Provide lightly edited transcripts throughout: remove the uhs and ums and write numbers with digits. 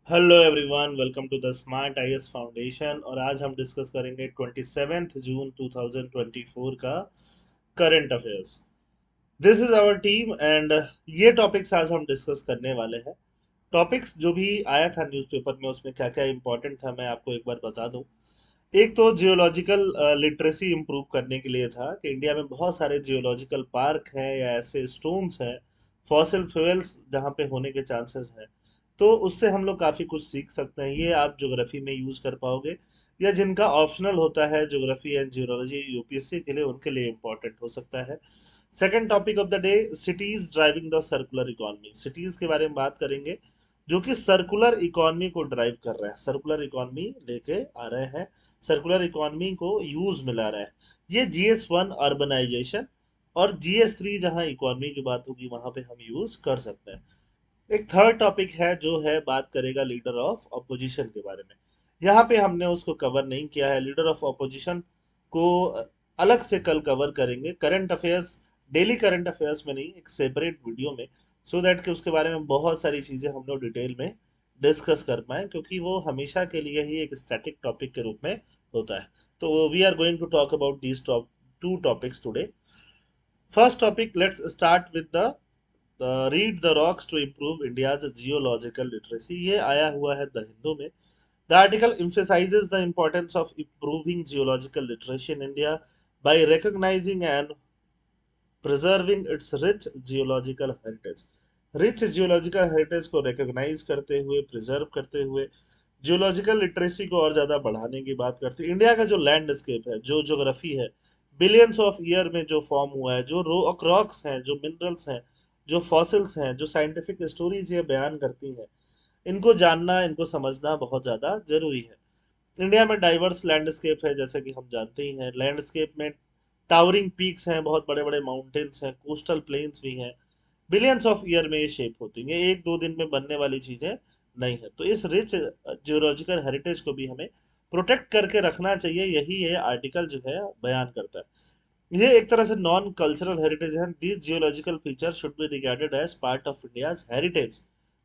Hello everyone, welcome to the smart IAS foundation. और आज हम डिस्कस करेंगे 27 जून 2024 का current affairs. This is our team and ये टॉपिक्स आज हम डिस्कस करने वाले हैं। टॉपिक्स जो भी आया था न्यूज़पेपर में उसमें क्या क्या इंपॉर्टेंट था मैं आपको एक बार बता दूं। एक तो जियोलॉजिकल लिटरेसी इंप्रूव करने के लिए था कि इंडिया में बहुत सारे जियोलॉजिकल पार्क हैं या ऐसे स्टोन्स हैं, फॉसिल फ्यूल्स जहाँ पे होने के चांसेस हैं। तो उससे हम लोग काफ़ी कुछ सीख सकते हैं, ये आप ज्योग्राफी में यूज़ कर पाओगे या जिनका ऑप्शनल होता है ज्योग्राफी एंड जियोलॉजी यूपीएससी के लिए उनके लिए इम्पोर्टेंट हो सकता है। Second topic of the day, cities driving the circular economy. Cities के बारे में बात करेंगे जो कि सर्कुलर इकोनॉमी को ड्राइव कर रहे हैं, सर्कुलर इकोनॉमी लेके आ रहे हैं, सर्कुलर इकोनॉमी को यूज मिला रहा है। ये GS1 अर्बनाइजेशन और GS3 जहां इकोनॉमी की बात होगी वहां पे हम यूज कर सकते हैं। एक थर्ड टॉपिक है जो है बात करेगा लीडर ऑफ अपोजिशन के बारे में। यहाँ पे हमने उसको कवर नहीं किया है, लीडर ऑफ अपोजिशन को अलग से कल कवर करेंगे, current affairs, daily current affairs में नहीं, एक सेपरेट वीडियो में, सो दैट कि उसके बारे में बहुत सारी चीज़ें हम लोग डिटेल में डिस्कस कर पाए, क्योंकि वो हमेशा के लिए ही एक स्टैटिक टॉपिक के रूप में होता है। तो we are going to talk about these two topics today. First topic, let's start with the read the rocks to improve India's geological literacy. ये आया हुआ है द हिंदू में। The article emphasizes the importance of improving geological literacy in India by recognizing and preserving its rich geological heritage. Rich geological heritage को recognise करते हुए, preserve करते हुए, जियोलॉजिकल लिटरेसी को और ज़्यादा बढ़ाने की बात करते हैं। इंडिया का जो लैंडस्केप है, जो ज्योग्राफी है, बिलियंस ऑफ ईयर में जो फॉर्म हुआ है, जो रॉक्स हैं, जो मिनरल्स हैं, जो फॉसिल्स हैं, जो साइंटिफिक स्टोरीज ये बयान करती हैं, इनको जानना, इनको समझना बहुत ज़्यादा जरूरी है। इंडिया में डाइवर्स लैंडस्केप है, जैसे कि हम जानते ही हैं। लैंडस्केप में टावरिंग पीक्स हैं, बहुत बड़े बड़े माउंटेन्स हैं, कोस्टल प्लेन्स भी हैं। बिलियंस ऑफ ईयर में ये शेप होती हैं, ये एक दो दिन में बनने वाली चीज़ें नहीं है। तो इस रिच जियोलॉजिकल हेरिटेज को भी हमें प्रोटेक्ट करके रखना चाहिए, यही ये आर्टिकल जो है बयान करता है। ये एक तरह से नॉन कल्चरल हेरिटेज है। These geological feature should be regarded as part of India's heritage,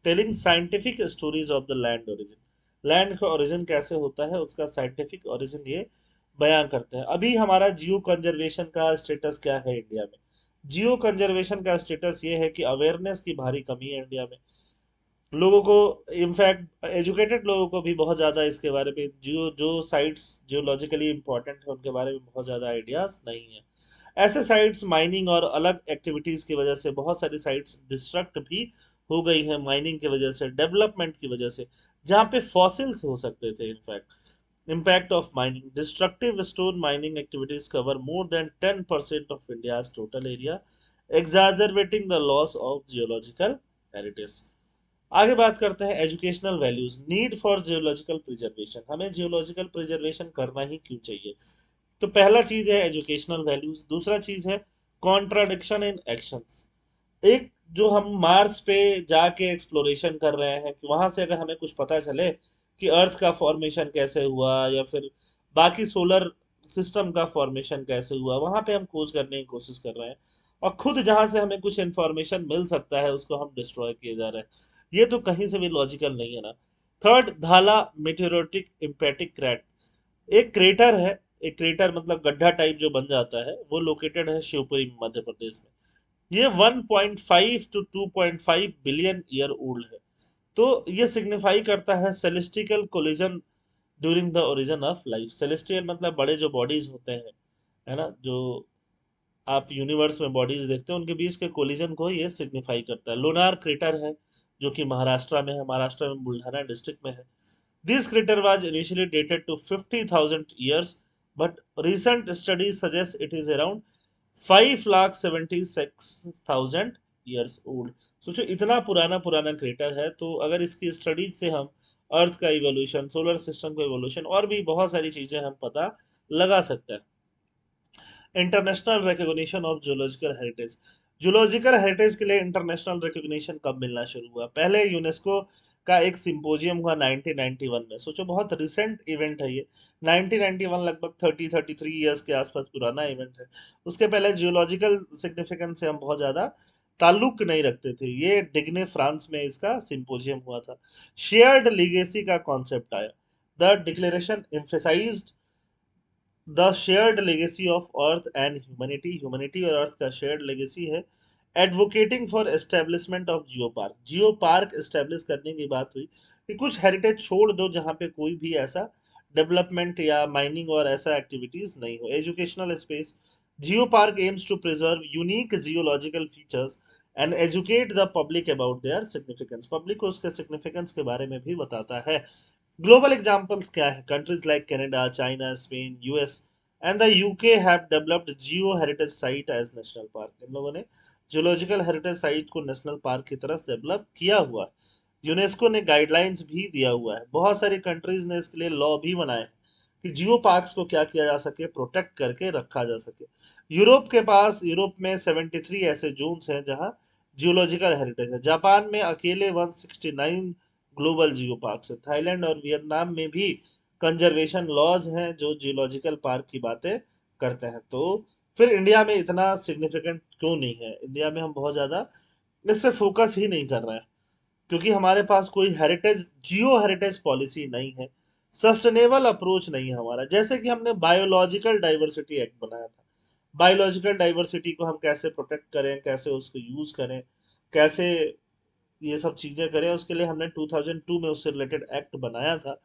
telling scientific stories of the land origin. Land का ओरिजिन कैसे होता है, उसका साइंटिफिक ओरिजिन ये बयान करते हैं। अभी हमारा जियो कंजर्वेशन का स्टेटस क्या है इंडिया में? जियो कंजर्वेशन का स्टेटस ये है कि अवेयरनेस की भारी कमी है इंडिया में। लोगों को, इनफैक्ट एजुकेटेड लोगों को भी बहुत ज़्यादा इसके बारे में, जियो जो साइट्स जियोलॉजिकली इंपॉर्टेंट है उनके बारे में बहुत ज़्यादा आइडियाज़ नहीं है। ऐसे साइट्स माइनिंग और अलग एक्टिविटीज़ की वजह से बहुत सारी साइट्स डिस्ट्रक्ट भी हो गई हैं, माइनिंग की वजह से, डेवलपमेंट की वजह से, जहाँ पे फॉसिल्स हो सकते थे। In fact impact of mining, destructive stone mining activities cover more than 10% of India's total area, exacerbating the loss of geological heritage. आगे बात करते हैं educational values, need for geological preservation. हमें जियोलॉजिकल प्रिजर्वेशन करना ही क्यों चाहिए? तो पहला चीज है एजुकेशनल वैल्यूज, दूसरा चीज है कॉन्ट्राडिक्शन इन एक्शंस। एक, जो हम मार्स पे जाके एक्सप्लोरेशन कर रहे हैं, कि वहां से अगर हमें कुछ पता चले कि अर्थ का फॉर्मेशन कैसे हुआ या फिर बाकी सोलर सिस्टम का फॉर्मेशन कैसे हुआ, वहां पे हम खोज करने की कोशिश कर रहे हैं, और खुद जहां से हमें कुछ इंफॉर्मेशन मिल सकता है उसको हम डिस्ट्रॉय किए जा रहे हैं। ये तो कहीं से भी लॉजिकल नहीं है ना। थर्ड, धाला मेटेरोटिक इम्पेटिक क्रैट। एक क्रेटर है, एक क्रेटर मतलब गड्ढा टाइप जो बन जाता है, वो लोकेटेड है शिवपुरी मध्य प्रदेश में। ये 1.5 टू 2.5 बिलियन ईयर ओल्ड है। तो ये सिग्निफाई करता है celestial collision during the origin of life. Celestial मतलब बड़े जो बॉडीज होते हैं, है ना, जो आप यूनिवर्स में बॉडीज देखते हैं, उनके बीच के कोलिजन को ये सिग्निफाई करता है। लोनार क्रेटर है जो कि महाराष्ट्र में है, महाराष्ट्र में बुल्ढाना डिस्ट्रिक्ट में है। This crater was initially dated to 50,000 years, but recent studies suggest it is around 5,76,000 years old. सोचो इतना पुराना पुराना क्रेटर है, तो अगर इसकी स्टडीज से हम अर्थ का इवोल्यूशन, सोलर सिस्टम का इवोल्यूशन और भी बहुत सारी चीजें हम पता लगा सकते हैं। International recognition of geological heritage. Geological heritage के लिए इंटरनेशनल रिकॉग्निशन कब मिलना शुरू हुआ? पहले यूनेस्को का एक सिंपोजियम हुआ 1991 में। सोचो बहुत रिसेंट इवेंट है ये। 1991 लगभग 33 ईयर्स के आसपास पुराना इवेंट है। उसके पहले जियोलॉजिकल सिग्निफिकेंस से हम बहुत ज़्यादा ताल्लुक नहीं रखते थे। ये डिग्ने फ्रांस में इसका सिंपोजियम हुआ था। शेयर्ड लीगेसी का कॉन्सेप्ट आया। The declaration emphasised the shared legacy of earth and humanity. Humanity और अर्थ का शेयर्ड लेगेसी है। Advocating for establishment of geo park. Geo park establish करने की बात हुई कि कुछ हेरिटेज छोड़ दो जहां पे कोई भी ऐसा डेवलपमेंट या माइनिंग और ऐसा एक्टिविटीज नहीं हो। Educational space. Geo park aims to preserve unique geological features and educate the public about their significance. Public को उसके सिग्निफिकेंस के बारे में भी बताता है। ग्लोबल एग्जांपल्स क्या है? Countries like Canada, China, Spain, US and the UK have developed geo heritage site as national park. इन लोगों ने जियोलॉजिकल हेरिटेज साइट को नेशनल पार्क की तरह डेवलप किया हुआ है। यूनेस्को ने गाइडलाइंस भी दिया हुआ है। बहुत सारी कंट्रीज ने इसके लिए लॉ भी बनाए हैं कि जियो पार्क्स को क्या किया जा सके, प्रोटेक्ट करके रखा जा सके। यूरोप में 73 ऐसे जोन्स हैं जहां जियोलॉजिकल हेरिटेज है। जापान में अकेले 169 ग्लोबल जियो पार्क है। थाईलैंड और वियतनाम में भी कंजर्वेशन लॉज हैं जो जियोलॉजिकल पार्क की बातें करते हैं। तो फिर इंडिया में इतना सिग्निफिकेंट क्यों नहीं है? इंडिया में हम बहुत ज्यादा इस पे फोकस ही नहीं कर रहे हैं क्योंकि हमारे पास कोई हेरिटेज जियो हेरिटेज पॉलिसी नहीं है। सस्टेनेबल अप्रोच नहीं है हमारा। जैसे कि हमने बायोलॉजिकल डाइवर्सिटी एक्ट बनाया था। बायोलॉजिकल डाइवर्सिटी को हम कैसे प्रोटेक्ट करें, कैसे उसको यूज करें, कैसे ये सब चीजें करें, उसके लिए हमने 2002 में उससे रिलेटेड एक्ट बनाया था।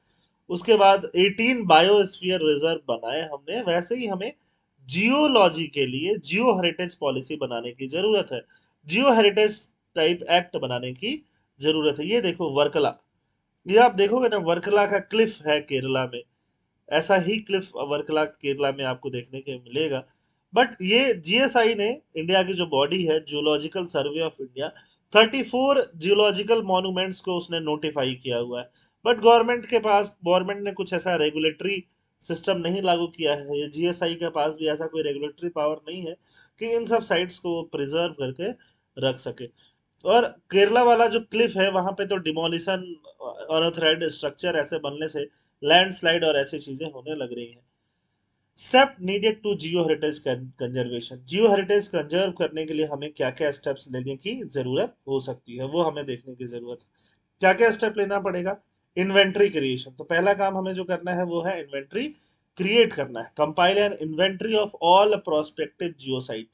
उसके बाद 18 बायोस्फीयर रिजर्व बनाए हमने। वैसे ही हमें जियोलॉजी के लिए जियो हेरिटेज पॉलिसी बनाने की जरूरत है। जियो हेरिटेज टाइप एक्ट बनाने की जरूरत है। ये देखो वर्कला, ये आप देखोगे ना, वर्कला का क्लिफ है केरला में। ऐसा ही क्लिफ वर्कला केरला में आपको देखने के मिलेगा। बट ये जीएसआई ने, इंडिया की जो बॉडी है geological survey of India, 34 geological monuments को उसने नोटिफाई किया हुआ है। बट गवर्नमेंट ने कुछ ऐसा रेगुलेटरी सिस्टम नहीं लागू किया है। ये जीएसआई के पास भी ऐसा कोई रेगुलेटरी पावर नहीं है कि इन सब साइट्स को प्रिजर्व करके रख सके। और केरला वाला जो क्लिफ है वहां पे तो डिमोलिशन, अनऑथराइज्ड स्ट्रक्चर ऐसे बनने से लैंडस्लाइड और ऐसी चीजें होने लग रही हैं। Step needed to geo heritage conservation. Geo heritage conserve करने के लिए हमें क्या क्या स्टेप्स लेने की जरूरत हो सकती है, वो हमें देखने की जरूरत है। क्या क्या स्टेप लेना पड़ेगा? Inventory creation. तो पहला काम हमें जो करना है वो है इन्वेंट्री क्रिएट करना है। Compile an inventory of all prospective geo site.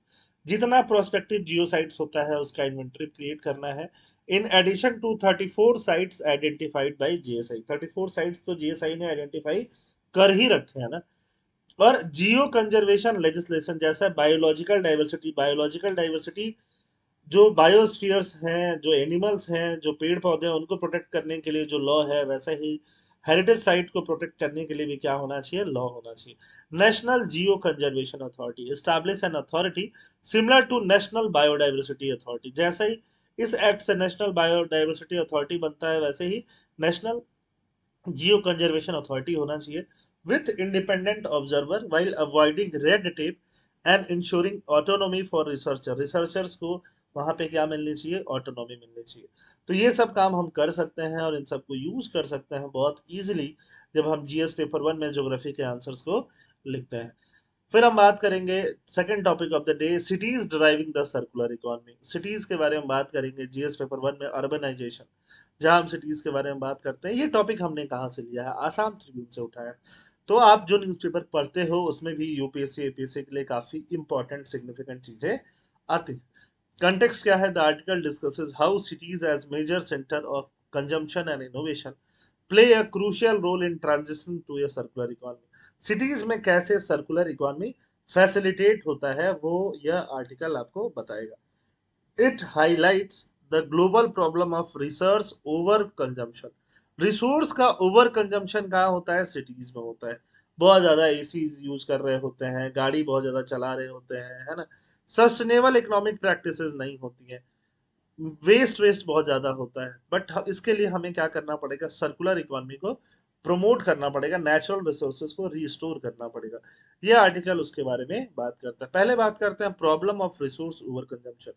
जितना प्रोस्पेक्टिव जियो साइट्स होता है उसका इन्वेंट्री क्रिएट करना है। In addition to 34 sites identified by GSI. 34 sites तो जीएसआई ने आइडेंटिफाई कर ही रखे हैं ना। और जियो कंजर्वेशन लेजिस्लेशन जैसा बायोलॉजिकल डाइवर्सिटी, जो बायोस्फीयर्स हैं, जो एनिमल्स हैं, जो पेड़ पौधे हैं, उनको प्रोटेक्ट करने के लिए जो लॉ है, वैसा ही हेरिटेज साइट को प्रोटेक्ट करने के लिए भी क्या होना चाहिए? लॉ होना चाहिए। National geo conservation authority establish an authority similar to national biodiversity authority. जैसे ही इस एक्ट से नेशनल बायोडाइवर्सिटी अथॉरिटी बनता है, वैसे ही नेशनल जियो कंजर्वेशन अथॉरिटी होना चाहिए with independent observer while avoiding red tape and ensuring autonomy for researchers को वहां पे क्या मिलनी चाहिए? ऑटोनॉमी मिलनी चाहिए। तो ये सब काम हम कर सकते हैं और इन सबको यूज कर सकते हैं बहुत इजीली जब हम जीएस पेपर 1 में ज्योग्राफी के आंसर्स को लिखते हैं। फिर हम बात करेंगे second topic of the day, cities driving the circular economy. Cities के बारे में बात करेंगे जीएस पेपर 1 में, अर्बनाइजेशन। जहां हम सिटीज के बारे में बात करते हैं, ये टॉपिक हमने कहाँ से लिया है? आसाम ट्रिब्यून से उठाया। तो आप जो न्यूज़पेपर पढ़ते हो उसमें भी यूपीएससी एपीएससी के लिए काफी इंपॉर्टेंट सिग्निफिकेंट चीजें आती हैं। कंटेक्स्ट क्या है? The article discusses how cities as major center of consumption and innovation play a crucial role in transition to a circular economy. Cities में कैसे सर्कुलर इकोनॉमी फैसिलिटेट होता है वो यह आर्टिकल आपको बताएगा। It highlights the global problem of resource over consumption. Resource का over consumption कहाँ होता है? सिटीज में होता है। बहुत ज्यादा एसी यूज कर रहे होते हैं, गाड़ी बहुत ज्यादा चला रहे होते हैं, है ना। सस्टेनेबल इकोनॉमिक प्रैक्टिसेस नहीं होती हैं, वेस्ट बहुत ज्यादा होता है। बट इसके लिए हमें क्या करना पड़ेगा? सर्कुलर इकोनॉमी को प्रमोट करना पड़ेगा, नेचुरल रिसोर्सेज को रिस्टोर करना पड़ेगा। ये आर्टिकल उसके बारे में बात करता है। पहले बात करते हैं problem of resource over consumption.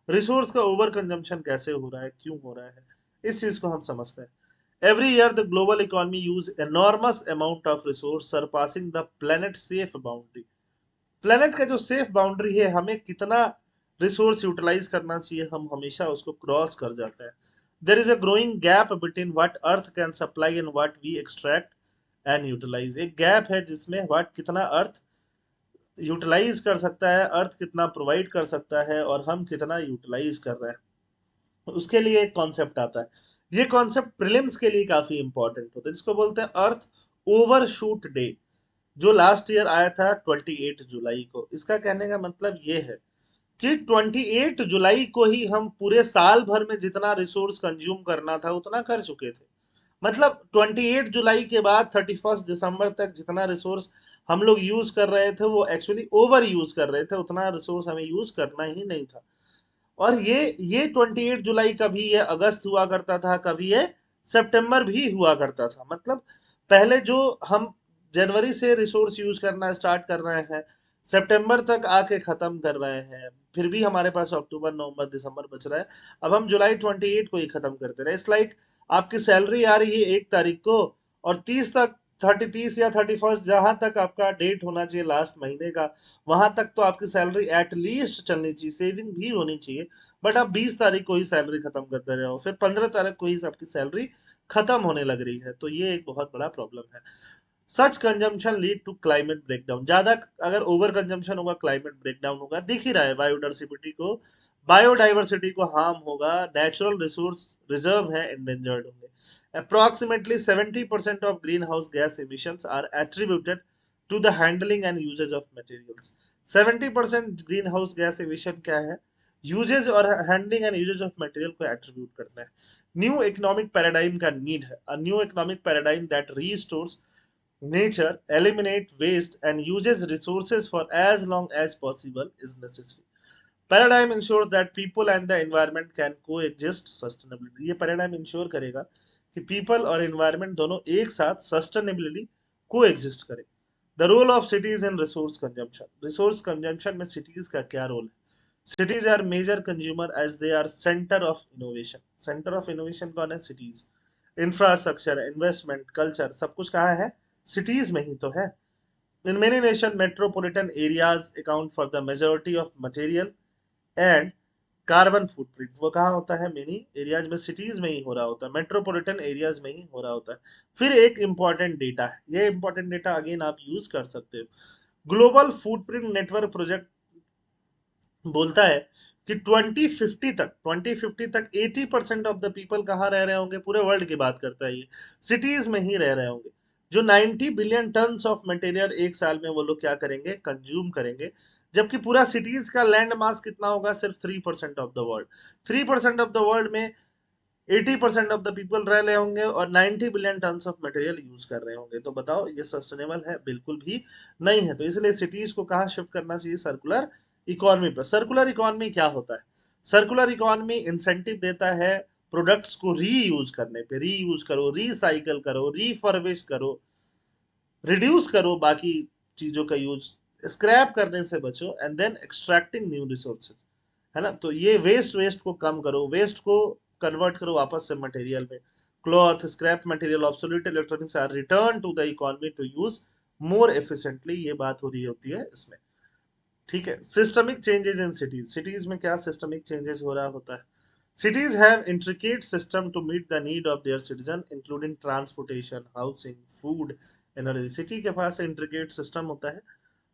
Resource का ओवर कंजम्पशन कैसे हो रहा है, क्यों हो रहा है, इस चीज को हम समझते हैं। Every year the global economy use enormous amount of resource surpassing the planet safe boundary. Planet का जो सेफ बाउंड्री है, हमें कितना रिसोर्स यूटिलाइज करना चाहिए, हम हमेशा उसको क्रॉस कर जाते हैं। There is a growing gap between what earth can supply and what we extract and utilize. एक गैप है जिसमें व्हाट कितना अर्थ यूटिलाइज कर सकता है, अर्थ कितना प्रोवाइड कर सकता है और हम कितना यूटिलाइज कर रहे हैं, उसके लिए एक कॉन्सेप्ट आता है। ये कॉन्सेप्ट प्रीलिम्स के लिए काफी इंपॉर्टेंट होता है, जिसको बोलते हैं अर्थ ओवरशूट डे, जो लास्ट ईयर आया था 28 जुलाई को। इसका कहने का मतलब ये है कि 28 जुलाई को ही हम पूरे साल भर में जितना रिसोर्स कंज्यूम करना था उतना कर चुके थे। मतलब 28 जुलाई के बाद 31 दिसंबर तक जितना रिसोर्स हम लोग यूज कर रहे थे वो एक्चुअली ओवर यूज कर रहे थे, उतना रिसोर्स हमें यूज करना ही नहीं था। और ये 28 जुलाई कभी ये अगस्त हुआ करता था, कभी ये सितंबर भी हुआ करता था। मतलब पहले जो हम जनवरी से रिसोर्स यूज करना स्टार्ट कर रहे हैं, सितंबर तक आके खत्म कर रहे हैं, फिर भी हमारे पास अक्टूबर नवंबर दिसंबर बच रहा है, अब हम जुलाई 28 को ही खत्म करते रहे। इट्स लाइक आपकी सैलरी आ रही है 1 तारीख को और 30 तक, 30 या 31 जहां तक आपका डेट होना चाहिए लास्ट महीने का, वहां तक तो आपकी सैलरी एटलीस्ट चलनी चाहिए, सेविंग भी होनी चाहिए। बट आप 20 तारीख को ही सैलरी खत्म करते रहे हो, फिर 15 तारीख को ही आपकी सैलरी खत्म होने लग रही है, तो ये एक बहुत बड़ा प्रॉब्लम है। Such consumption lead to climate breakdown. ज्यादा अगर ओवर कंजम्पशन होगा क्लाइमेट ब्रेकडाउन होगा, दिख ही रहा है। बायोडाइवर्सिटी को हार्म होगा, नेचुरल रिसोर्स रिजर्व है एंडेंजर्ड होंगे। Approximately 70% of green house gas emissions are attributed to the handling and usages of materials. 70% green house gas emission क्या है, यूजेज और handling and usages of material को attribute करते हैं। New economic paradigm का need है, a new economic paradigm that restores nature, eliminate waste, and uses resources for as long as possible is necessary. Paradigm ensures that people and the environment can coexist sustainably. ये paradigm ensure करेगा कि people और environment दोनों एक साथ sustainably coexist करें। The role of cities in resource consumption. Resource consumption में cities का क्या role है? Cities are major consumer as they are center of innovation. Center of innovation कौन है? Cities. इंफ्रास्ट्रक्चर, इन्वेस्टमेंट, कल्चर, सब कुछ कहाँ है? सिटीज में ही तो है। In many nation metropolitan areas account for the majority of material and carbon footprint. वो कहाँ होता है? मेनी एरियाज में, सिटीज में ही हो रहा होता है, मेट्रोपॉलिटन एरियाज में ही हो रहा होता है। फिर एक इंपॉर्टेंट डेटा है, ये इंपॉर्टेंट डेटा अगेन आप यूज कर सकते हो। ग्लोबल फुटप्रिंट नेटवर्क प्रोजेक्ट बोलता है कि 2050 तक 80% ऑफ द पीपल कहाँ रह रहे होंगे? पूरे वर्ल्ड की बात करता है ये, सिटीज में ही रह रहे होंगे। जो 90 बिलियन टन्स ऑफ मटेरियल एक साल में वो लोग क्या करेंगे? कंज्यूम करेंगे। जबकि पूरा सिटीज का लैंड मास कितना होगा? सिर्फ 3% of the world. 3% of the world में 80% ऑफ द पीपल रह रहे होंगे और 90 billion tons of material use कर रहे होंगे। तो बताओ ये सस्टेनेबल है? बिल्कुल भी नहीं है। तो इसलिए सिटीज को कहाँ शिफ्ट करना चाहिए? सर्कुलर इकोनॉमी पर। सर्कुलर इकोनॉमी क्या होता है? सर्कुलर इकोनॉमी इंसेंटिव देता है प्रोडक्ट्स को रीयूज करने पे। रीयूज करो, रिसाइकल करो, रिफर्बिश करो, रिड्यूस करो बाकी चीजों का यूज, स्क्रैप करने से बचो, and then extracting new resources, है ना। तो ये वेस्ट को कम करो, वेस्ट को कन्वर्ट करो वापस से मटेरियल में। Cloth, scrap material, obsolete electronics are return to the economy to use more efficiently. ये बात हो रही होती है इसमें, ठीक है। Systemic changes in cities. Cities में क्या सिस्टमिक चेंजेस हो रहा होता है? Cities have intricate system to meet the need of their citizen, including transportation, housing, food, energy. City के पास intricate system होता है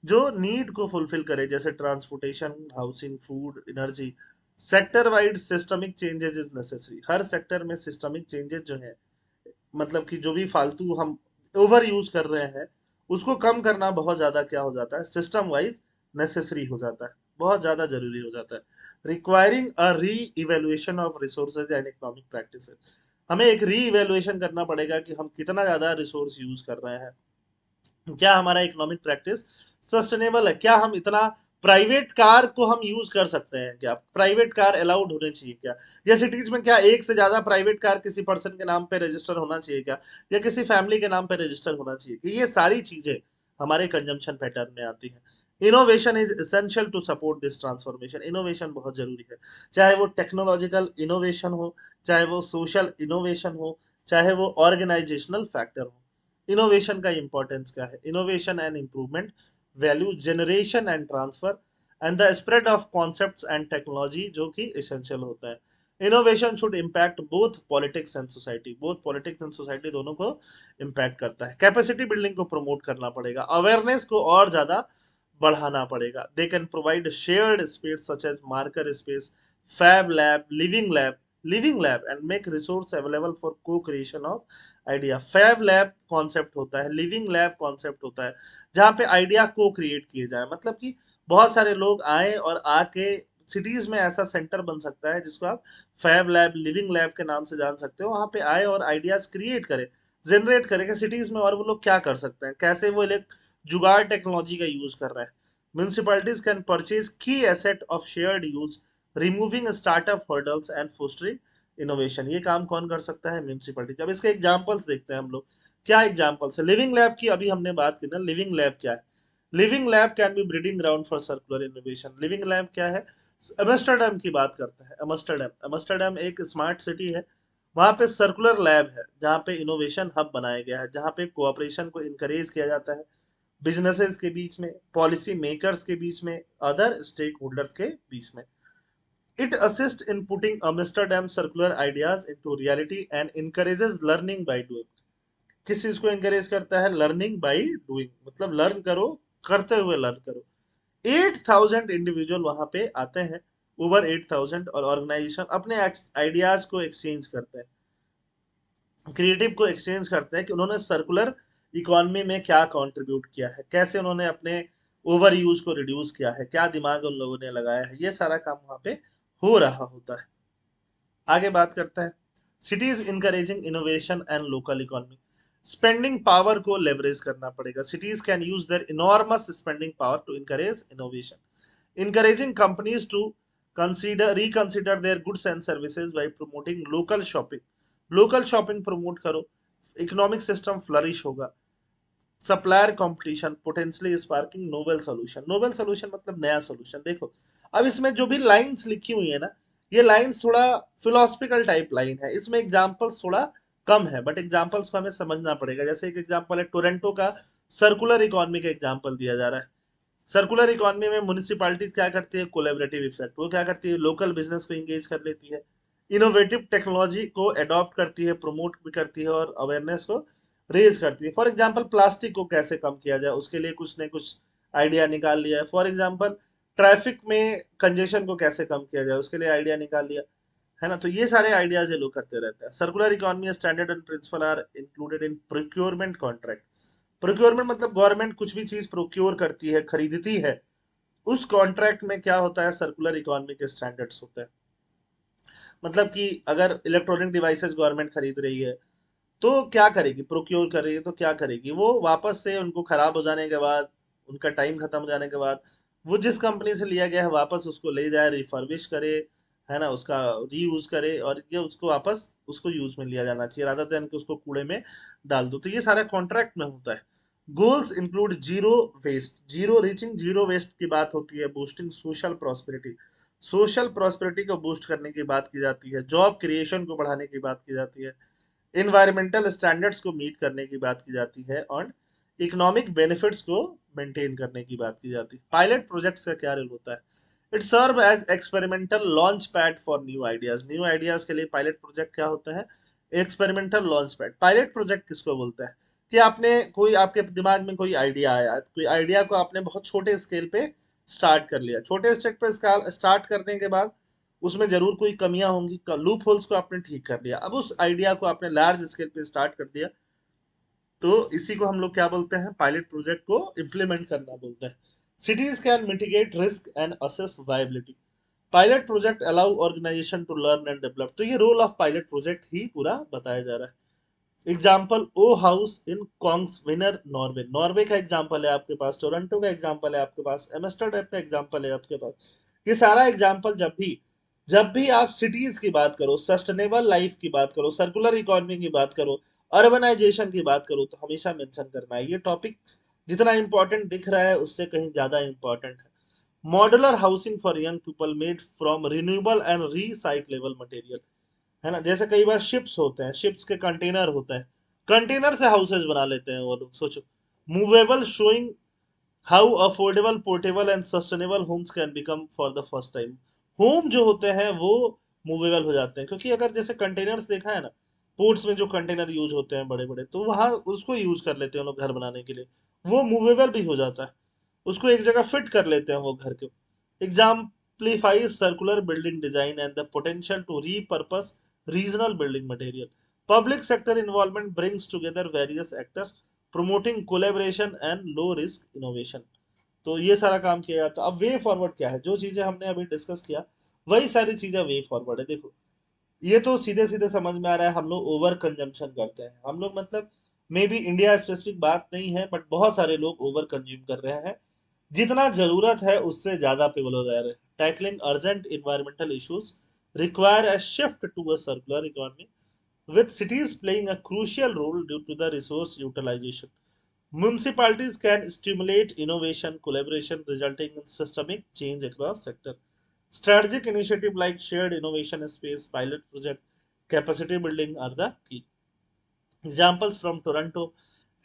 जो नीड को फुलफिल करे, जैसे transportation, housing, food, energy. Sector wide systemic changes is necessary. Her sector में systemic changes जो है, मतलब कि जो भी फालतू हम ओवर यूज कर रहे हैं उसको कम करना बहुत ज्यादा क्या हो जाता है? सिस्टम वाइज नेसेसरी हो जाता है, बहुत ज्यादा जरूरी हो जाता है। Requiring a re evaluation of resources and economic practices. हमें एक री इवेल्युएशन करना पड़ेगा कि हम कितना ज्यादा रिसोर्स यूज कर रहे हैं, क्या हमारा इकोनॉमिक प्रैक्टिस सस्टेनेबल है, क्या हम इतना प्राइवेट कार को हम यूज कर सकते हैं, क्या प्राइवेट कार अलाउड होने चाहिए क्या, या सिटीज में क्या एक से ज्यादा प्राइवेट कार किसी पर्सन के नाम पे रजिस्टर होना चाहिए क्या, या किसी फैमिली के नाम पे रजिस्टर होना चाहिए कि ये सारी चीजें हमारे कंजम्पशन पैटर्न में आती हैं। Innovation is essential to support this transformation. Innovation बहुत जरूरी है, चाहे वो टेक्नोलॉजिकल इनोवेशन हो, चाहे वो सोशल इनोवेशन हो, चाहे वो ऑर्गेनाइजेशनल फैक्टर हो। इनोवेशन का इंपॉर्टेंस क्या है? Innovation and improvement, value generation and transfer, and the spread of concepts and technology जो कि एसेंशियल होता है। Innovation should impact both politics and society, both politics and society दोनों को इम्पैक्ट करता है। कैपेसिटी बिल्डिंग को प्रमोट करना पड़ेगा, अवेयरनेस को और ज्यादा बढ़ाना पड़ेगा। They can provide shared space such as marker space, fab lab, living lab and make resource available for co-creation of idea. Fab lab concept होता है, लिविंग लैब कॉन्सेप्ट होता है जहाँ पे आइडिया को क्रिएट किए जाए, मतलब कि बहुत सारे लोग आए और आके सिटीज में ऐसा सेंटर बन सकता है जिसको आप फैब लैब, लिविंग लैब के नाम से जान सकते हो। वहां पे आए और आइडियाज क्रिएट करे, जनरेट करेगा सिटीज में, और वो लोग क्या कर सकते हैं, कैसे वो लोग जुगाड़ टेक्नोलॉजी का यूज कर रहे हैं। म्यूनिसिपैलिटीज कैन परचेज की asset of shared use, removing startup hurdles and fostering innovation. ये काम कौन कर सकता है? म्यूनिसिपैलिटी। अब इसके एग्जांपल्स देखते हैं हम लोग, क्या एग्जांपल्स है। लिविंग लैब की अभी हमने बात की ना, लिविंग लैब क्या है? Living lab can be breeding ground for circular innovation. Living lab क्या है? एमस्टरडम की बात करते हैं। एमस्टरडम, एमस्टरडम एक स्मार्ट सिटी है, वहां पे सर्कुलर लैब है जहाँ पे इनोवेशन हब बनाया गया है, जहाँ पे कोऑपरेशन को इनकरेज किया जाता है बिजनेसेस के बीच में, पॉलिसी मेकर्स के बीच में, अदर स्टेक होल्डर्स के बीच में। It assist in putting Amsterdam circular ideas into reality and encourages learning by doing. किस चीज को एनकरेज करता है? लर्निंग बाय डूइंग, मतलब लर्न करो, करते हुए लर्न करो। 8,000 इंडिविजुअल वहां पे आते हैं, ओवर 8,000, और ऑर्गेनाइजेशन अपने आइडियाज को एक्सचेंज करते हैं, क्रिएटिव को एक्सचेंज करते हैं कि उन्होंने सर्कुलर इकोनॉमी में क्या कंट्रीब्यूट किया है, कैसे उन्होंने अपने ओवर यूज को रिड्यूस किया है, क्या दिमाग उन लोगों ने लगाया है। ये सारा काम वहां पे हो रहा होता है। आगे बात करते हैं, cities encouraging innovation and local economy. Spending power को लेवरेज करना पड़ेगा। Cities can use their enormous spending power to encourage innovation. Encouraging companies to reconsider their goods and services by promoting local shopping. Local shopping promote करो, economic system flourish होगा। Supplier competition potentially sparking novel solution. Novel solution मतलब नया solution. देखो अब इसमें जो भी lines लिखी हुई है ना, ये लाइंस थोड़ा फिलोसफिकल टाइप लाइन है, इसमें एग्जांपल्स थोड़ा कम है, बट एग्जांपल्स को हमें समझना पड़ेगा। जैसे एक एग्जांपल है टोरंटो का, सर्कुलर इकोनॉमी का एग्जांपल दिया जा रहा है। सर्कुलर इकोनॉमी में म्युनिसिपैलिटीज क्या करती है? Collaborative effect. वो क्या करती है? लोकल बिजनेस को इंगेज कर लेती है, इनोवेटिव टेक्नोलॉजी को अडॉप्ट करती है, प्रमोट भी करती है और अवेयरनेस को रेज करती है। फॉर एग्जांपल प्लास्टिक को कैसे कम किया जाए, उसके लिए कुछ ने कुछ आइडिया निकाल लिया है। फॉर एग्जांपल ट्रैफिक में कंजेशन को कैसे कम किया जाए, उसके लिए आइडिया निकाल लिया है ना। तो ये सारे आइडियाज ये लोग करते रहते हैं। Circular economy standard and principle are included in procurement contract. Procurement मतलब गवर्नमेंट कुछ भी चीज प्रोक्योर करती है, खरीदती है, उस कॉन्ट्रैक्ट में क्या होता है? सर्कुलर इकोनॉमी के स्टैंडर्ड्स होते हैं। मतलब कि अगर इलेक्ट्रॉनिक डिवाइसेस गवर्नमेंट खरीद रही है तो क्या करेगी? प्रोक्योर कर रही है तो क्या करेगी? वो वापस से उनको खराब हो जाने के बाद, उनका टाइम खत्म हो जाने के बाद, वो जिस कंपनी से लिया गया है वापस उसको ले जाए, रिफर्बिश करे, है ना, उसका रीयूज करे, और ये उसको वापस उसको यूज में लिया जाना चाहिए रादर देन कि उसको कूड़े में डाल दो। तो ये सारा कॉन्ट्रैक्ट में होता है। Goals include zero waste, zero reaching zero waste की बात होती है, boosting social prosperity, social prosperity को बूस्ट करने की बात की जाती है, जॉब क्रिएशन को बढ़ाने की बात की जाती है, इन्वायरमेंटल स्टैंडर्ड्स को मीट करने की बात की जाती है, और इकोनॉमिक बेनिफिट्स को मेंटेन करने की बात की जाती है। पायलट प्रोजेक्ट्स का क्या रोल होता है? It serve as experimental launch pad for new ideas. New ideas के लिए पायलट प्रोजेक्ट क्या होता है? Experimental launch pad. Pilot project किसको बोलते हैं? कि आपने कोई, आपके दिमाग में कोई आइडिया आया, कोई आइडिया को आपने बहुत छोटे स्केल पे स्टार्ट कर लिया, छोटे स्टेप पे स्टार्ट करने के बाद उसमें जरूर कोई कमियां होंगी, लूप होल्स को आपने ठीक कर लिया, अब उस आइडिया को आपने लार्ज स्केल पे स्टार्ट कर दिया, तो इसी को हम लोग क्या बोलते हैं? पायलट प्रोजेक्ट को इम्प्लीमेंट करना बोलते हैं। Cities can mitigate risk and assess viability. Pilot project allow organisation to learn and develop. तो ये रोल ऑफ पायलट प्रोजेक्ट ही पूरा बताया जा रहा है। Example O house in Kongsvinger Norway. Norway का एग्जाम्पल है आपके पास, टोरंटो का एग्जाम्पल है आपके पास, एम्स्टर्डम का एग्जाम्पल है आपके पास। ये सारा एग्जाम्पल जब भी आप सिटीज की बात करो, सस्टेनेबल लाइफ की बात करो, सर्कुलर इकोनॉमी की बात करो, अर्बनाइजेशन की बात करो, तो हमेशा मेंशन करना है। ये टॉपिक जितना इंपॉर्टेंट दिख रहा है उससे कहीं ज्यादा इंपॉर्टेंट है। Modular housing for young people made from renewable and recyclable material. है ना, जैसे कई बार शिप्स होते हैं, शिप्स के कंटेनर होते हैं, कंटेनर से हाउसेस बना लेते हैं वो लोग, सोचो। Movable showing how affordable portable and sustainable homes can become for the first time. Home जो होते हैं वो मूवेबल हो जाते हैं, क्योंकि अगर जैसे कंटेनर्स देखा है ना, पोर्ट्स में जो कंटेनर यूज होते हैं बड़े बड़े, तो वहां उसको यूज कर लेते हैं लोग घर बनाने के लिए। वो मूवेबल भी हो जाता है, उसको एक जगह फिट कर लेते हैं वो घर के। Exemplifies circular building design and the potential to repurpose regional building material. Public sector involvement brings together various actors promoting collaboration and low risk innovation। तो ये सारा काम किया जाता है। अब वे फॉरवर्ड क्या है, जो चीजें हमने अभी डिस्कस किया वही सारी चीजें वे फॉरवर्ड है। देखो, ये तो सीधे सीधे समझ में आ रहा है, हम लोग ओवर कंजम्पशन करते हैं, हम लोग मतलब मे बी इंडिया स्पेसिफिक बात नहीं है, बट बहुत सारे लोग ओवर कंज्यूम कर रहे हैं। जितना जरूरत है उससे ज्यादा पे वो लोग रह रहे हैं। Tackling urgent environmental issues require a shift to a circular economy, with cities playing a crucial role due to the resource utilization. Municipalities can stimulate innovation, collaboration, resulting in systemic change across sector. Strategic initiatives like shared innovation space, pilot project, capacity building are the key. Examples from Toronto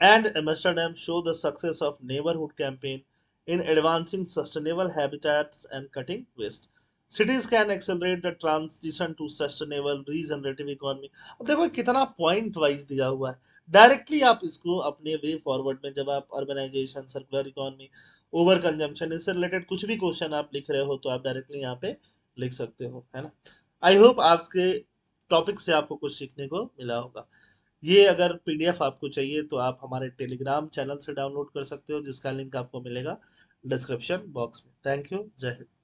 and Amsterdam show the success of neighborhood campaign in advancing sustainable habitats and cutting waste. Cities can accelerate the transition to sustainable regenerative economy। अब देखो कितना point wise दिया हुआ है, directly आप इसको अपने way forward में, जब आप urbanization, circular economy, over consumption, इससे रिलेटेड कुछ भी क्वेश्चन आप लिख रहे हो तो आप डायरेक्टली यहाँ पे लिख सकते हो, है ना। आई होप आज के टॉपिक से आपको कुछ सीखने को मिला होगा। ये अगर पीडीएफ आपको चाहिए तो आप हमारे टेलीग्राम चैनल से डाउनलोड कर सकते हो, जिसका लिंक आपको मिलेगा डिस्क्रिप्शन बॉक्स में। थैंक यू, जय हिंद।